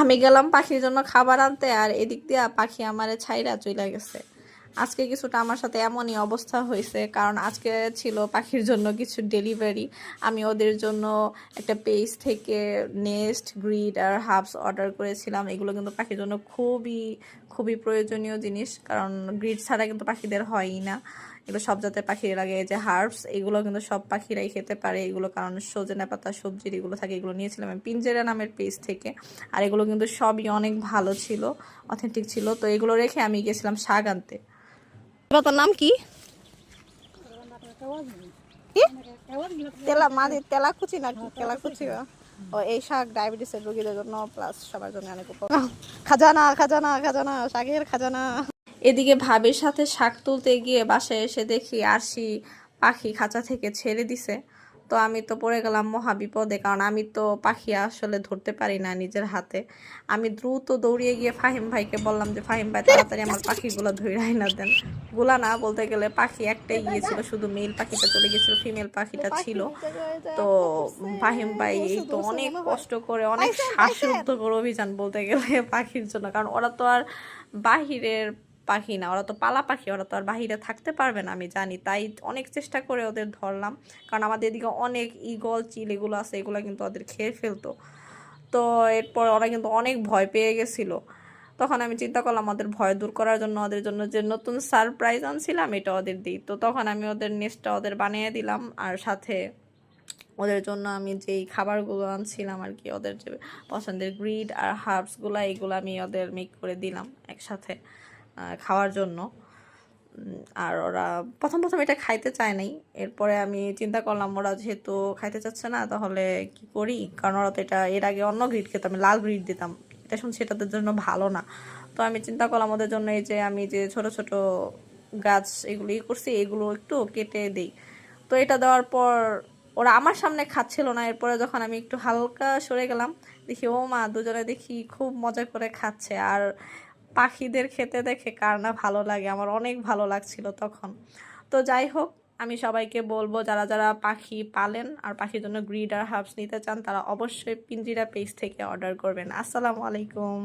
আমি গেলাম পাখির জন্য খাবার আনতে, আর এদিক দিয়া পাখি আমারে ছাইরা চইলা গেছে। আজকে কিছুটা আমার সাথে এমনই অবস্থা হয়েছে, কারণ আজকে ছিল পাখির জন্য কিছু ডেলিভারি। আমি ওদের জন্য একটা পেজ থেকে নেস্ট, গ্রিড আর হাবস অর্ডার করেছিলাম। এগুলো কিন্তু পাখির জন্য খুবই খুবই প্রয়োজনীয় জিনিস, কারণ গ্রিড ছাড়া কিন্তু পাখিদের হয়ই না। এগুলো সব জাতের পাখির লাগে। এই যে হার্বস, এগুলো কিন্তু সব পাখিরাই খেতে পারে এগুলো, কারণ সজনে পাতা সবজির এগুলো থাকে। এগুলো নিয়েছিলাম আমি পিঞ্জেরা নামের পেজ থেকে, আর এগুলো কিন্তু সবই অনেক ভালো ছিল, অথেন্টিক ছিল। তো এগুলো রেখে আমি গেছিলাম শাক আনতে। পাতার নাম কি? তেলাকুচি নাকি তেলাকুচি? ও, এই শাক ডায়াবেটিসের রোগীদের জন্য প্লাস সবার জন্য অনেক উপকার। খাজানা খাজানা খাজানা, শাকের খাজানা। এদিকে ভাবির সাথে শাক তুলতে গিয়ে বাসায় এসে দেখি আরশি পাখি খাঁচা থেকে ছেড়ে দিছে। তো আমি তো পড়ে গেলাম মহা বিপদে, কারণ আমি তো পাখি আসলে ধরতে পারি না নিজের হাতে। আমি দ্রুত দৌড়িয়ে গিয়ে ফাহিম ভাইকে বললাম যে ফাহিম ভাই তাড়াতাড়ি আমার পাখিগুলো ধরে না দেন। গুলা না বলতে গেলে পাখি একটাই গিয়েছিল, শুধু মেল পাখিটা চলে গেছিল, ফিমেল পাখিটা ছিল। তো ফাহিম ভাই এই তো অনেক কষ্ট করে, অনেক শ্বাসরুদ্ধ করে অভিযান বলতে গেলে পাখির জন্য, কারণ ওরা তো আর বাহিরের পাখি না, ওরা তো পালা পাখি, ওরা তো আর বাহিরে থাকতে পারবে না আমি জানি। তাই অনেক চেষ্টা করে ওদের ধরলাম, কারণ আমাদের এদিকে অনেক ঈগল চিল এগুলো আছে, এগুলো কিন্তু ওদের খেয়ে ফেলতো। তো এরপর ওরা কিন্তু অনেক ভয় পেয়ে গেছিলো। তখন আমি চিন্তা করলাম ওদের ভয় দূর করার জন্য ওদের জন্য যে নতুন সারপ্রাইজ আনছিলাম এটা ওদের দিই। তো তখন আমি ওদের নেস্টটা ওদের বানিয়ে দিলাম, আর সাথে ওদের জন্য আমি যেই খাবারগুলো আনছিলাম আর কি, ওদের যে পছন্দের গ্রিড আর হার্বসগুলো, এগুলো আমি ওদের মিক্স করে দিলাম একসাথে খাওয়ার জন্য। আর ওরা প্রথম প্রথম এটা খাইতে চায় নাই। এরপরে আমি চিন্তা করলাম ওরা যেহেতু খাইতে চাচ্ছে না, তাহলে কি করি, কারণ ওরা তো এটা এর আগে অন্য গ্রিড খেতাম, আমি লাল গ্রিড দিতাম, এটা শুনছি এটাদের জন্য ভালো না। তো আমি চিন্তা করলাম ওদের জন্য এই যে আমি যে ছোট ছোট গাছ এগুলো করছি, এগুলো একটু কেটে দিই। তো এটা দেওয়ার পর ওরা আমার সামনে খাচ্ছিল না। এরপরে যখন আমি একটু হালকা সরে গেলাম, দেখি ও মা, দুজনে দেখি খুব মজা করে খাচ্ছে। আর পাখিদের খেতে দেখে কার না ভালো লাগে, আমার অনেক ভালো লাগছিল তখন। তো যাই হোক, আমি সবাইকে বলবো যারা যারা পাখি পালেন আর পাখির জন্য গ্রিড আর হার্বস নিতে চান, তারা অবশ্যই পিঞ্জিরা পেজ থেকে অর্ডার করবেন। আসসালামু আলাইকুম।